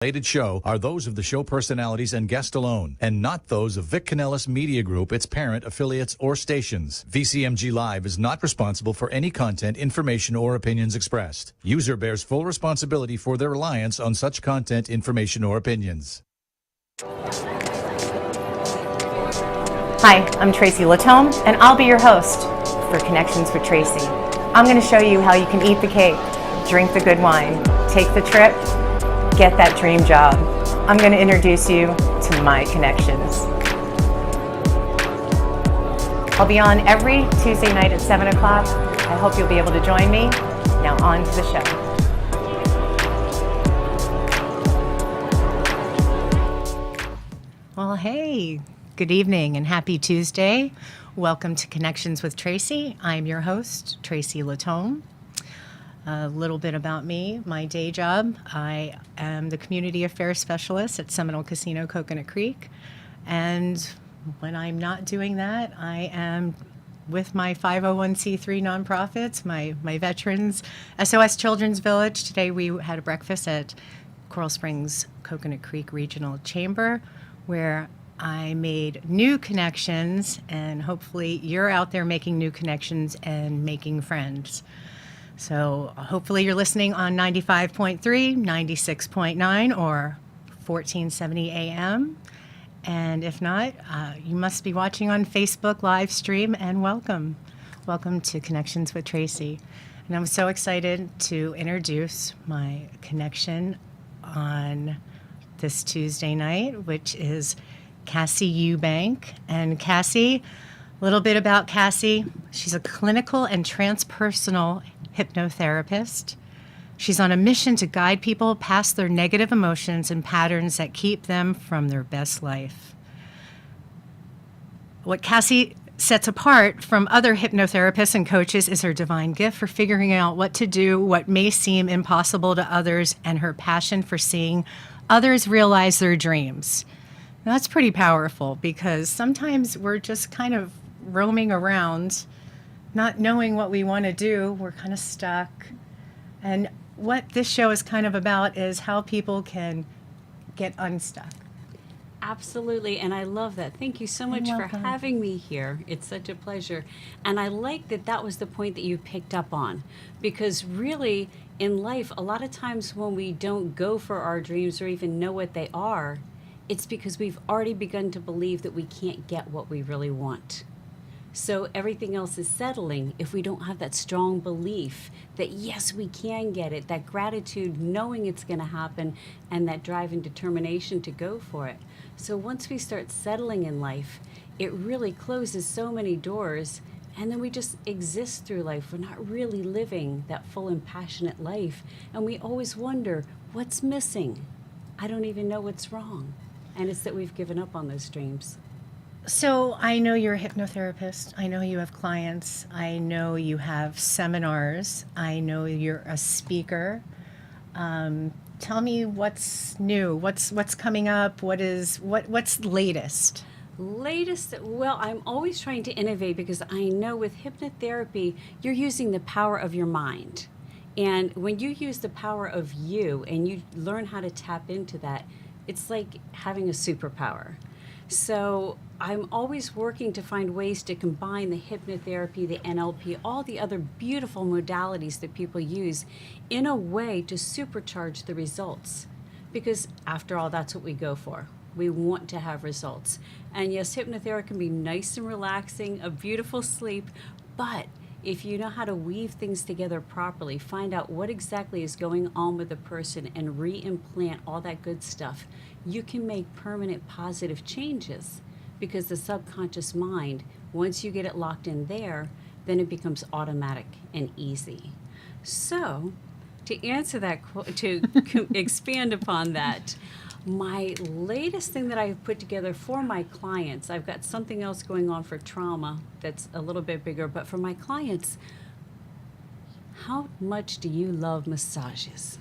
Related show are those of the show personalities and guest alone, and not those of Vic Canellis Media Group, its parent, affiliates, or stations. VCMG Live is not responsible for any content, information, or opinions expressed. User bears full responsibility for their reliance on such content, information, or opinions. Hi, I'm Tracy Lautomne, and I'll be your host for Connections with Tracy. I'm going to show you how you can eat the cake, drink the good wine, take the trip, get that dream job. I'm going to introduce you to my connections. I'll be on every Tuesday night at 7 o'clock. I hope you'll be able to join me. Now on to the show. Well, hey, good evening and happy Tuesday. Welcome to Connections with Tracy. I'm your host, Tracy Lautomne. A little bit about me, my day job. I am the Community Affairs Specialist at Seminole Casino, Coconut Creek. And when I'm not doing that, I am with my 501c3 nonprofits, my veterans, SOS Children's Village. Today we had a breakfast at Coral Springs Coconut Creek Regional Chamber where I made new connections, and hopefully you're out there making new connections and making friends. So hopefully you're listening on 95.3, 96.9, or 1470 AM. And if not, you must be watching on Facebook live stream, and welcome. Welcome to Connections with Tracy. And I'm so excited to introduce my connection on this Tuesday night, which is Cassie Eubank. And Cassie, a little bit about Cassie. She's a clinical and transpersonal hypnotherapist. She's on a mission to guide people past their negative emotions and patterns that keep them from their best life. What Cassie sets apart from other hypnotherapists and coaches is her divine gift for figuring out what to do, what may seem impossible to others, and her passion for seeing others realize their dreams. Now, that's pretty powerful because sometimes we're just kind of roaming around not knowing what we want to do. We're kind of stuck. And what this show is kind of about is how people can get unstuck. Absolutely, and I love that. Thank you so much for having me here. It's such a pleasure. And I like that that was the point that you picked up on, because really in life, a lot of times when we don't go for our dreams or even know what they are, it's because we've already begun to believe that we can't get what we really want. So everything else is settling if we don't have that strong belief that yes, we can get it, that gratitude, knowing it's going to happen, and that drive and determination to go for it. So once we start settling in life, it really closes so many doors, and then we just exist through life. We're not really living that full and passionate life, and we always wonder, what's missing? I don't even know what's wrong. And it's that we've given up on those dreams. So I know you're a hypnotherapist. I know you have clients. I know you have seminars. I know you're a speaker. Tell me what's new. What's coming up? What's latest? Latest, well, I'm always trying to innovate because I know with hypnotherapy, you're using the power of your mind. And when you use the power of you and you learn how to tap into that, it's like having a superpower. So I'm always working to find ways to combine the hypnotherapy, the NLP, all the other beautiful modalities that people use in a way to supercharge the results. Because after all, that's what we go for. We want to have results. And yes, hypnotherapy can be nice and relaxing, a beautiful sleep, but if you know how to weave things together properly, find out what exactly is going on with the person and re-implant all that good stuff, you can make permanent positive changes, because the subconscious mind, once you get it locked in there, then it becomes automatic and easy. So to answer that, to expand upon that, my latest thing that I've put together for my clients, I've got something else going on for trauma that's a little bit bigger, but for my clients, how much do you love massages?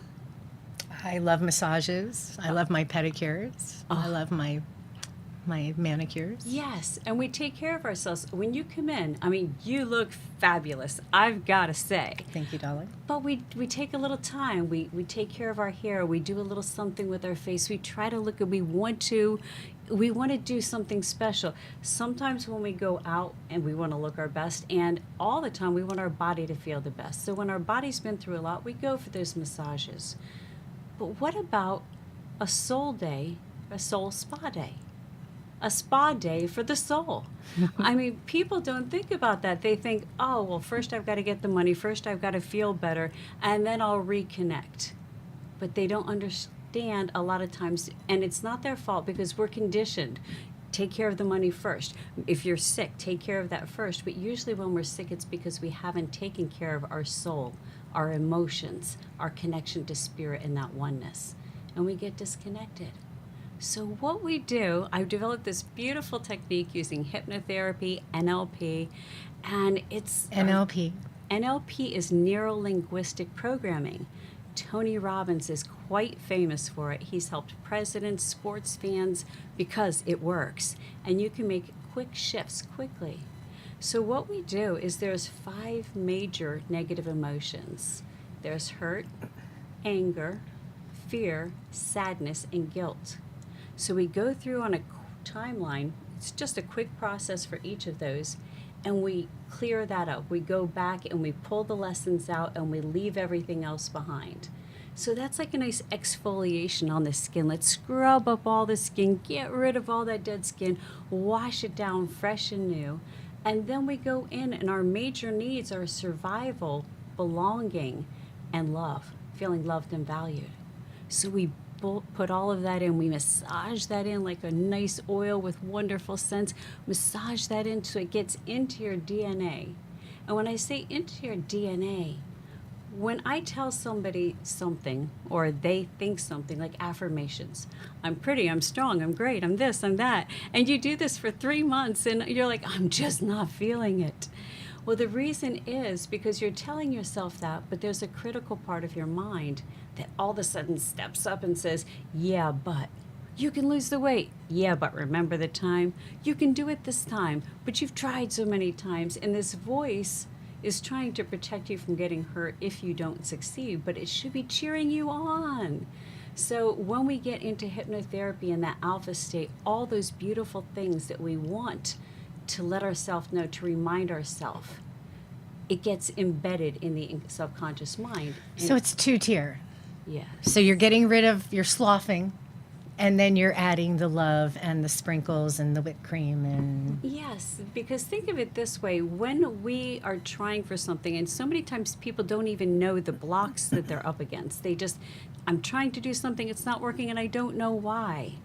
I love massages. I love my pedicures. I love my my manicures. Yes, and we take care of ourselves. When you come in, I mean, you look fabulous, I've got to say. Thank you, darling. But we take a little time. We take care of our hair. We do a little something with our face. We try to look good. We want to do something special. Sometimes when we go out and we want to look our best, and all the time we want our body to feel the best. So when our body's been through a lot, we go for those massages. But what about a soul day, a soul spa day? A spa day for the soul. I mean, people don't think about that. They think, oh, well, first I've got to get the money, first I've got to feel better, and then I'll reconnect. But they don't understand a lot of times, and it's not their fault because we're conditioned. Take care of the money first. If you're sick, take care of that first. But usually when we're sick, it's because we haven't taken care of our soul, our emotions, our connection to spirit and that oneness. And we get disconnected. So what we do, I've developed this beautiful technique using hypnotherapy, NLP, and it's... NLP. NLP is neuro-linguistic programming. Tony Robbins is quite famous for it. He's helped presidents, sports fans, because it works. And you can make quick shifts quickly. So what we do is there's 5 major negative emotions. There's hurt, anger, fear, sadness, and guilt. So we go through on a timeline. It's just a quick process for each of those, and we clear that up. We go back and we pull the lessons out and we leave everything else behind. So that's like a nice exfoliation on the skin. Let's scrub up all the skin, get rid of all that dead skin, wash it down fresh and new. And then we go in, and our major needs are survival, belonging, and love, feeling loved and valued. So we put all of that in. We massage that in like a nice oil with wonderful scents. Massage that in so it gets into your DNA. And when I say into your DNA, when I tell somebody something or they think something, like affirmations, I'm pretty, I'm strong, I'm great, I'm this, I'm that, and you do this for 3 months and you're like, I'm just not feeling it. Well, the reason is because you're telling yourself that, but there's a critical part of your mind that all of a sudden steps up and says, yeah, but you can lose the weight. Yeah, but remember the time? You can do it this time, but you've tried so many times. And this voice is trying to protect you from getting hurt if you don't succeed, but it should be cheering you on. So when we get into hypnotherapy in that alpha state, all those beautiful things that we want to let ourselves know, to remind ourselves, it gets embedded in the subconscious mind. So it's 2-tier. Yes. So you're getting rid of your sloughing, and then you're adding the love and the sprinkles and the whipped cream and... Yes, because think of it this way. When we are trying for something, and so many times people don't even know the blocks that they're up against. They just, I'm trying to do something, it's not working, and I don't know why.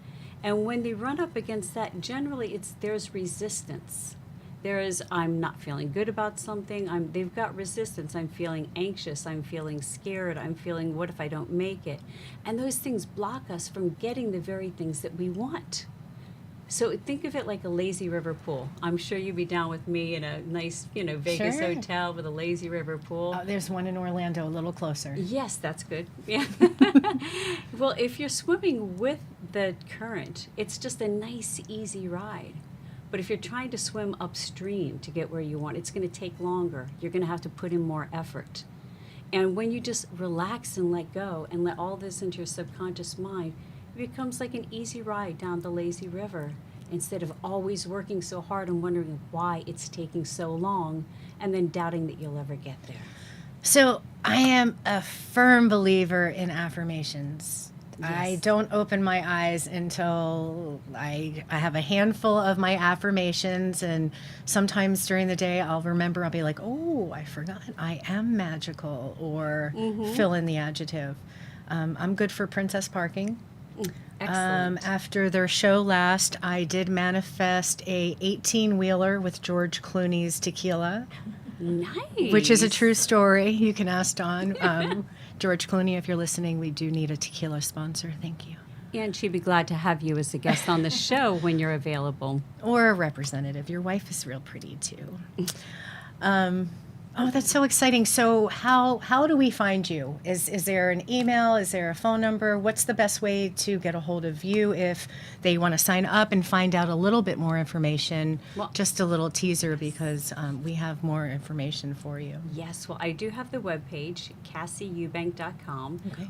And when they run up against that, generally there's resistance. There is, I'm not feeling good about something. They've got resistance. I'm feeling anxious. I'm feeling scared. I'm feeling, what if I don't make it? And those things block us from getting the very things that we want. So think of it like a lazy river pool. I'm sure you'd be down with me in a nice, Vegas Sure. hotel with a lazy river pool. there's one in Orlando, a little closer. Yes, that's good. Yeah. Well, if you're swimming with the current, it's just a nice, easy ride. But if you're trying to swim upstream to get where you want, it's going to take longer. You're going to have to put in more effort. And when you just relax and let go and let all this into your subconscious mind, it becomes like an easy ride down the lazy river instead of always working so hard and wondering why it's taking so long and then doubting that you'll ever get there. So I am a firm believer in affirmations. Yes. I don't open my eyes until I have a handful of my affirmations, and sometimes during the day I'll be like, oh, I forgot I am magical, or fill in the adjective. I'm good for princess parking. Excellent. After their show last, I did manifest a 18-wheeler with George Clooney's tequila. Nice. Which is a true story. You can ask Dawn. George Clooney, if you're listening, we do need a tequila sponsor. Thank you. And she'd be glad to have you as a guest on the show when you're available. Or a representative. Your wife is real pretty, too. Oh, that's so exciting. So how do we find you? Is there an email? Is there a phone number? What's the best way to get a hold of you if they want to sign up and find out a little bit more information? Well, just a little teaser because we have more information for you. Yes, well, I do have the webpage, CassieEubank.com, Okay.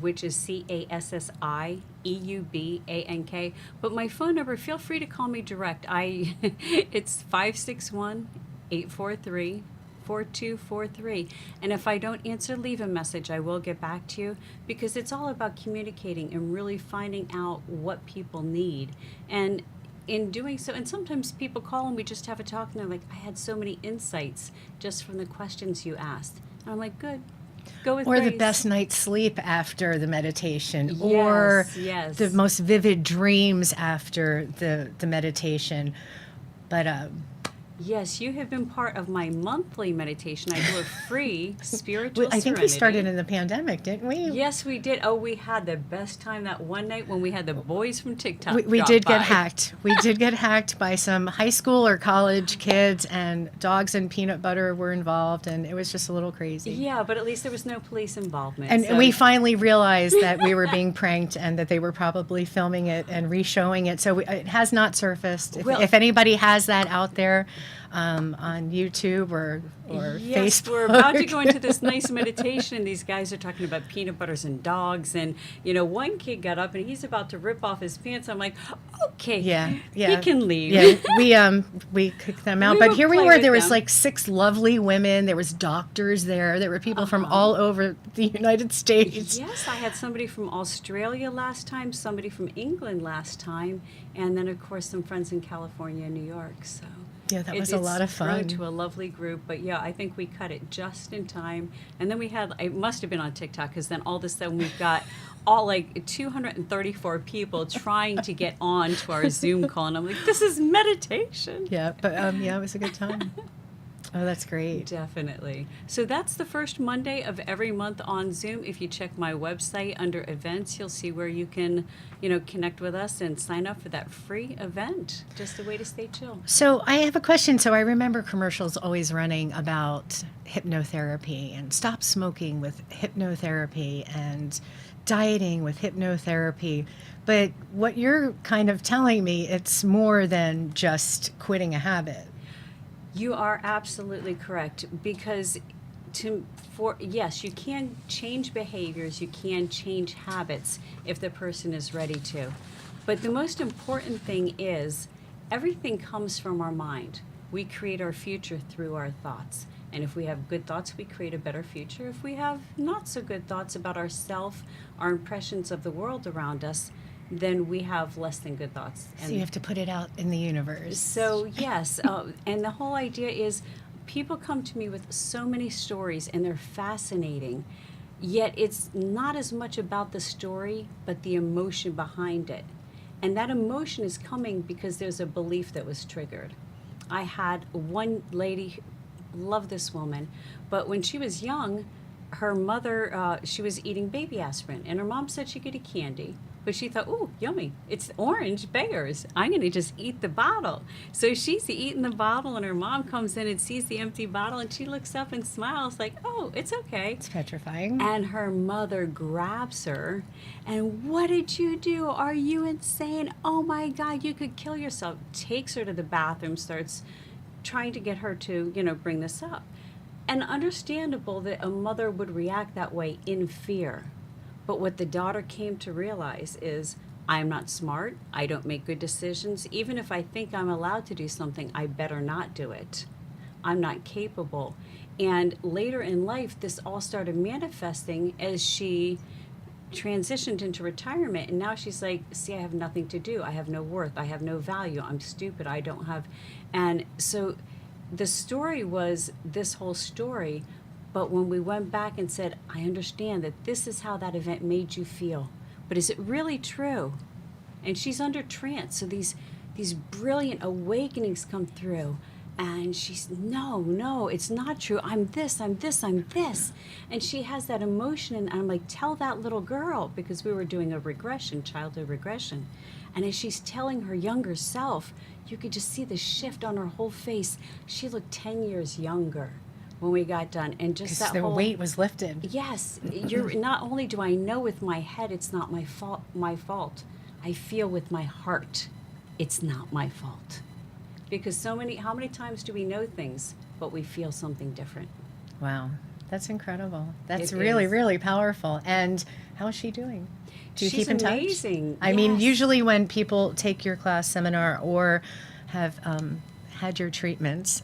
which is CassieEubank. But my phone number, feel free to call me direct. It's 561-843-4243. And if I don't answer, leave a message. I will get back to you because it's all about communicating and really finding out what people need. And in doing so, and sometimes people call and we just have a talk and they're like, I had so many insights just from the questions you asked. And I'm like, good. Go with Or the Grace. best night's sleep after the meditation, or Yes. the most vivid dreams after the meditation. But Yes, you have been part of my monthly meditation. I do a free spiritual I think we serenity. started in the pandemic, didn't we? Yes, we did. Oh, we had the best time that one night when we had the boys from TikTok. We drop did by. get hacked. We did get hacked by some high school or college kids, and dogs and peanut butter were involved, and it was just a little crazy. Yeah, but at least there was no police involvement. And so- we finally realized that we were being pranked and that they were probably filming it and re-showing it. So it has not surfaced. Well- If anybody has that out there on YouTube or Yes, Facebook. we're about to go into this nice meditation, and these guys are talking about peanut butters and dogs. And, one kid got up, and he's about to rip off his pants. I'm like, okay, Yeah. he can leave. Yeah, we kicked them out. We But will here we play were. with There was them. like 6 lovely women. There was doctors there. There were people from all over the United States. Yes, I had somebody from Australia last time, somebody from England last time, and then, of course, some friends in California and New York. So Yeah, that was a lot of It's grown fun. to a lovely group, but yeah, I think we cut it just in time. And then we had, it must have been on TikTok, because then all of a sudden we've got all like 234 people trying to get on to our Zoom call, and I'm like, this is meditation. Yeah, but yeah, it was a good time. Oh, that's great. Definitely. So that's the first Monday of every month on Zoom. If you check my website under events, you'll see where you can, connect with us and sign up for that free event. Just a way to stay chill. So I have a question. So I remember commercials always running about hypnotherapy and stop smoking with hypnotherapy and dieting with hypnotherapy. But what you're kind of telling me, it's more than just quitting a habit. You are absolutely correct, because yes, you can change behaviors, you can change habits if the person is ready to. But the most important thing is everything comes from our mind. We create our future through our thoughts. And if we have good thoughts, we create a better future. If we have not so good thoughts about ourselves, our impressions of the world around us, then we have less than good thoughts. So you have to put it out in the universe. So yes, and the whole idea is people come to me with so many stories and they're fascinating, yet it's not as much about the story, but the emotion behind it. And that emotion is coming because there's a belief that was triggered. I had one lady, love this woman, but when she was young, her mother, she was eating baby aspirin, and her mom said she could eat candy. But she thought, ooh, yummy. It's orange bears. I'm going to just eat the bottle. So she's eating the bottle, and her mom comes in and sees the empty bottle, and she looks up and smiles like, oh, it's okay. It's petrifying. And her mother grabs her, and what did you do? Are you insane? Oh, my God, you could kill yourself. Takes her to the bathroom, starts trying to get her to, bring this up. And understandable that a mother would react that way in fear. But what the daughter came to realize is, I'm not smart, I don't make good decisions. Even if I think I'm allowed to do something, I better not do it. I'm not capable. And later in life, this all started manifesting as she transitioned into retirement. And now she's like, see, I have nothing to do. I have no worth. I have no value. I'm stupid. I don't have. And so the story was this whole story. But when we went back and said, I understand that this is how that event made you feel, but is it really true? And she's under trance, so these brilliant awakenings come through, and she's, no, it's not true. I'm this. And she has that emotion, and I'm like, tell that little girl, because we were doing a regression, childhood regression. And as she's telling her younger self, you could just see the shift on her whole face. She looked 10 years younger. when we got done. And just that The whole weight was lifted. yes, you're not only do I know with my head it's not my fault. I feel with my heart it's not my fault. Because how many times do we know things but we feel something different? Wow, that's incredible. That's It really, is. really powerful. And how's she doing? Do you She's keep in touch? amazing. I mean, Yes. usually when people take your class seminar or have had your treatments,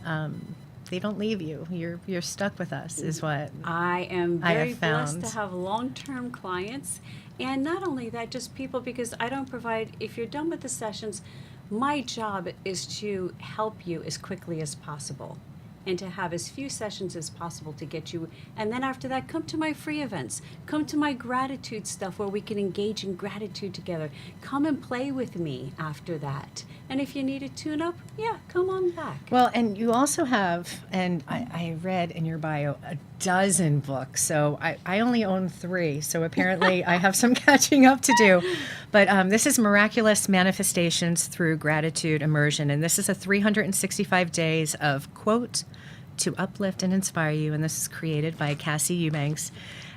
they don't leave you. You're stuck with us, is what I am I very have blessed found. to have long-term clients. And not only that, just people, because I don't provide, if you're done with the sessions, my job is to help you as quickly as possible and to have as few sessions as possible to get you. And then after that, come to my free events. Come to my gratitude stuff where we can engage in gratitude together. Come and play with me after that. And if you need a tune-up, yeah, come on back. Well, and you also have, and I read in your bio, a dozen books. So I only own 3. So apparently I have some catching up to do. But this is Miraculous Manifestations Through Gratitude Immersion. And this is a 365 days of quote to uplift and inspire you. And this is created by Cassie Eubanks.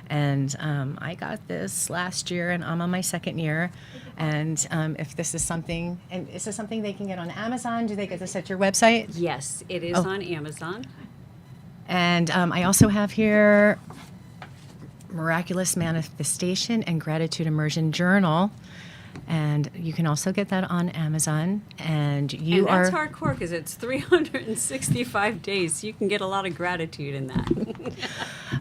And I got this last year, and I'm on my 2nd year. And if this is something, and is this something they can get on Amazon? Do they get this at your website? Yes, it is on Amazon. And I also have here Miraculous Manifestation and Gratitude Immersion Journal. And you can also get that on Amazon. And you And that's are hardcore because it's 365 days. You can get a lot of gratitude in that.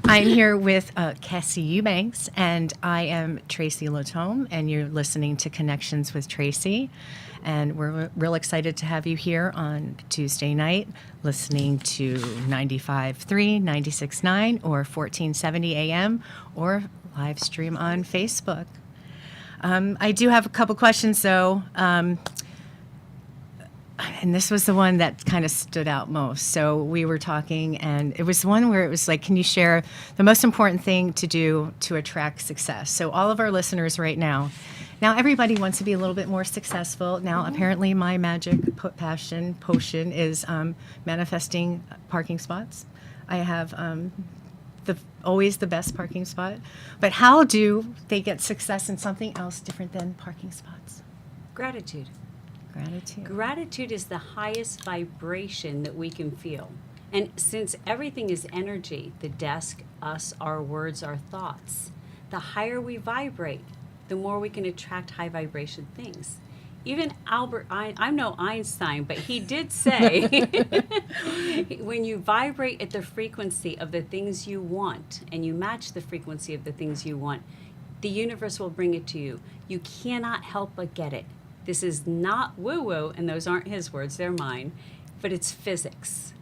I'm here with Cassie Eubanks, and I am Tracy Lautomne, and you're listening to Connections with Tracy. And we're real excited to have you here on Tuesday night, listening to 95.3, 96.9, or 1470 AM, or live stream on Facebook. I do have a couple questions, though. And this was the one that kind of stood out most. So we were talking, and it was one where it was like, can you share the most important thing to do to attract success? So all of our listeners right now, everybody wants to be a little bit more successful. Now, apparently my magic potion is manifesting parking spots. I have always the best parking spot. But how do they get success in something else different than parking spots? Gratitude. Gratitude. Gratitude is the highest vibration that we can feel. And since everything is energy, the desk, us, our words, our thoughts, the higher we vibrate, the more we can attract high vibration things. Even I'm no Einstein, but he did say, when you vibrate at the frequency of the things you want and you match the frequency of the things you want, the universe will bring it to you. You cannot help but get it. This is not woo-woo, and those aren't his words, they're mine, but it's physics.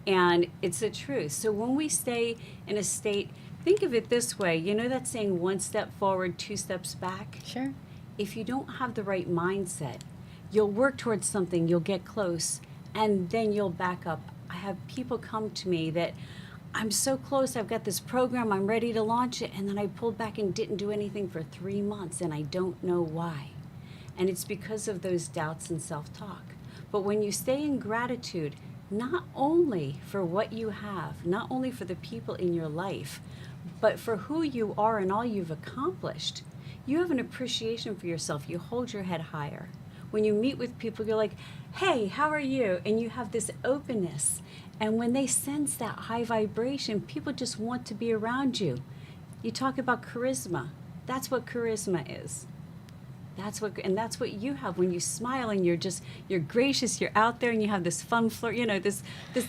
And it's the truth. So when we stay in a state, think of it this way. You know that saying, 1 step forward, 2 steps back? Sure. If you don't have the right mindset, you'll work towards something, you'll get close, and then you'll back up. I have people come to me that, I'm so close, I've got this program, I'm ready to launch it, and then I pulled back and didn't do anything for 3 months, and I don't know why. And it's because of those doubts and self-talk. But when you stay in gratitude, not only for what you have, not only for the people in your life, but for who you are and all you've accomplished, you have an appreciation for yourself. You hold your head higher. When you meet with people, you're like, hey, how are you? And you have this openness. And when they sense that high vibration, people just want to be around you. You talk about charisma. That's what charisma is. That's what you have when you smile and you're gracious, you're out there and you have this fun flirt, this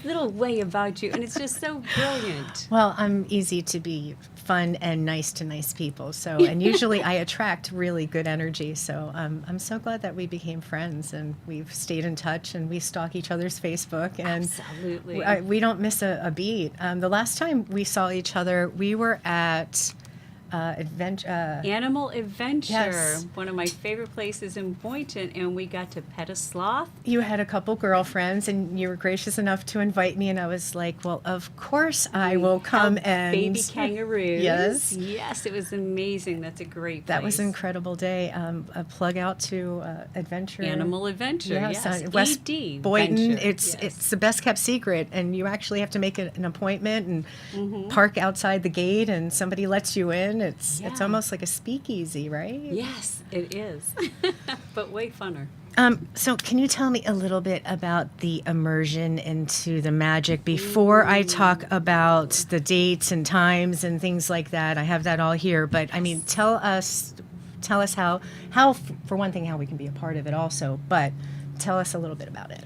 little way about you, and it's just so brilliant. Well, I'm easy to be fun and nice to nice people. So, and usually I attract really good energy. So I'm so glad that we became friends and we've stayed in touch and we stalk each other's Facebook. And absolutely, we don't miss a beat. The last time we saw each other, we were at adventure. Animal Adventure, Yes. one of my favorite places in Boynton, and we got to pet a sloth. You had a couple girlfriends, and you were gracious enough to invite me, and I was like, well, of course I will come. Held And baby kangaroos. Yes. Yes, it was amazing. That's a great place. That was an incredible day. A plug out to Adventure. Animal Adventure, yes. West ED Boynton. Venture, It's yes. it's the best kept secret, and you actually have to make an appointment and park outside the gate, and somebody lets you in. It's Yeah. almost like a speakeasy, right? Yes, it is. But way funner. So can you tell me a little bit about the immersion into the magic before I talk about the dates and times and things like that? I have that all here, but I mean, tell us how for one thing, how we can be a part of it also, but tell us a little bit about it.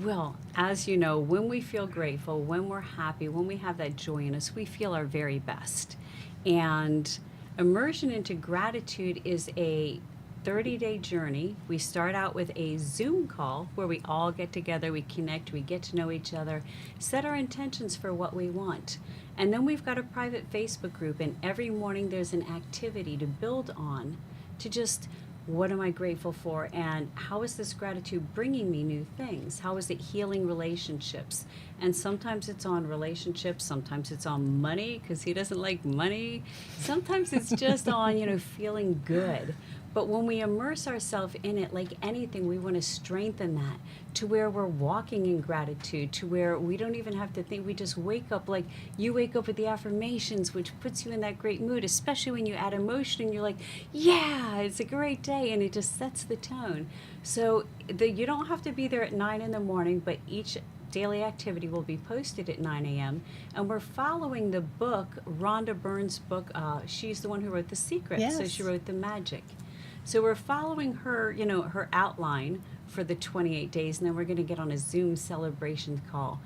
Well, as you know, when we feel grateful, when we're happy, when we have that joy in us, we feel our very best. And immersion into gratitude is a 30-day journey. We start out with a Zoom call where we all get together, we connect, we get to know each other, set our intentions for what we want. And then we've got a private Facebook group, and every morning there's an activity to build on, to just, what am I grateful for, and how is this gratitude bringing me new things? How is it healing relationships? And sometimes it's on relationships, sometimes it's on money, because he doesn't like money. Sometimes it's just on, feeling good. But when we immerse ourselves in it, like anything, we want to strengthen that to where we're walking in gratitude, to where we don't even have to think. We just wake up, like you wake up with the affirmations, which puts you in that great mood, especially when you add emotion and you're like, yeah, it's a great day, and it just sets the tone. So you don't have to be there at 9 in the morning, but each daily activity will be posted at 9 a.m. And we're following the book, Rhonda Byrne's book. She's the one who wrote The Secret, so Yes. she wrote The Magic. So we're following her, her outline for the 28 days, and then we're going to get on a Zoom celebration call.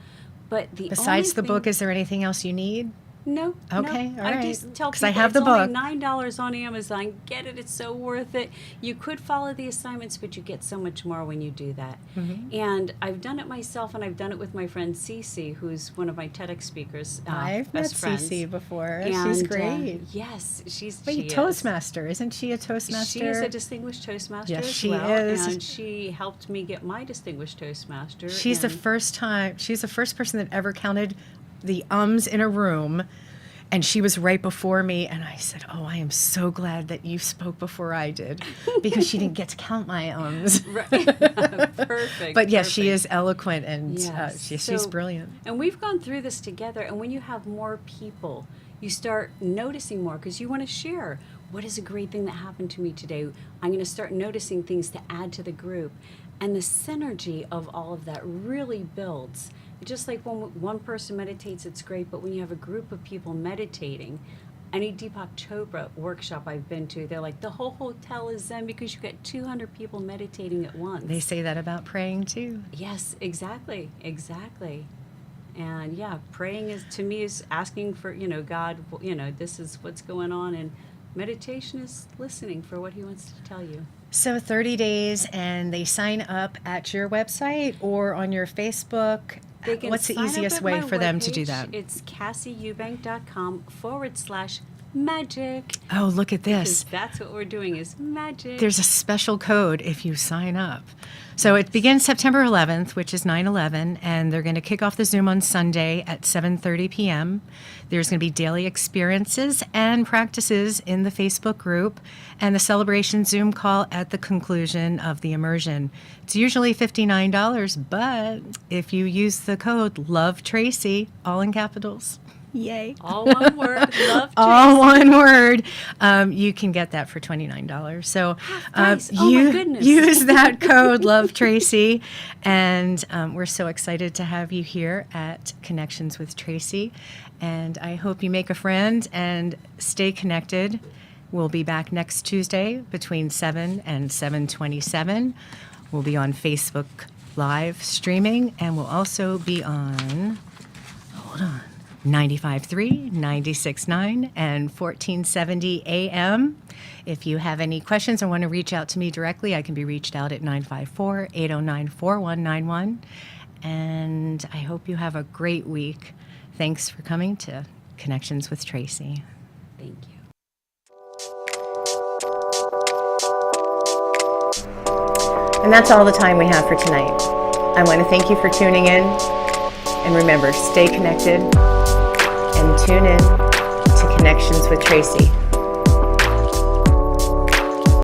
But Besides the book, is there anything else you need? No. Okay, no. all I right. just tell 'Cause people I have it's the only book. $9 on Amazon. Get it; it's so worth it. You could follow the assignments, but you get so much more when you do that. And I've done it myself, and I've done it with my friend Cece, who's one of my TEDx speakers. I've met best friends. Cece before. And, She's great. Yes, she Wait, is. Toastmaster, isn't she a Toastmaster? She is a distinguished Toastmaster Yes, as she well, is. and she helped me get my distinguished Toastmaster. She's the and- first person that ever counted the ums in a room, and she was right before me, and I said, oh, I am so glad that you spoke before I did, because she didn't get to count my ums. Right. Perfect. But yes, she perfect. is eloquent, and Yes. she's So- brilliant. And we've gone through this together, and when you have more people, you start noticing more because you want to share. What is a great thing that happened to me today? I'm going to start noticing things to add to the group. And the synergy of all of that really builds. Just like when one person meditates, it's great, but when you have a group of people meditating, any Deepak Chopra workshop I've been to, they're like, the whole hotel is zen because you get 200 people meditating at once. They say that about praying too. Yes, exactly. And yeah, praying is asking for, God, this is what's going on, and meditation is listening for what he wants to tell you. So 30 days, and they sign up at your website or on your Facebook. They can What's the sign up easiest at way my for them to do webpage. that? It's CassieEubank.com/magic. Oh, look at Because this. that's what we're doing is magic. There's a special code if you sign up. So it begins September 11th, which is 9/11, and they're going to kick off the Zoom on Sunday at 7:30 p.m. There's going to be daily experiences and practices in the Facebook group, and the celebration Zoom call at the conclusion of the immersion. It's usually $59, but if you use the code LOVETRACY, all in capitals, yay. All one word. Love All Tracy. one word. You can get that for $29. So price. Oh, my goodness. use that code Love Tracy, and we're so excited to have you here at Connections with Tracy. And I hope you make a friend and stay connected. We'll be back next Tuesday between 7 and 7:27. We'll be on Facebook Live streaming, and we'll also be on 95.3, 96.9, and 1470 AM. If you have any questions or want to reach out to me directly, I can be reached out at 954-809-4191. And I hope you have a great week. Thanks for coming to Connections with Tracy. Thank you. And that's all the time we have for tonight. I want to thank you for tuning in. And remember, stay connected and tune in to Connections with Tracy.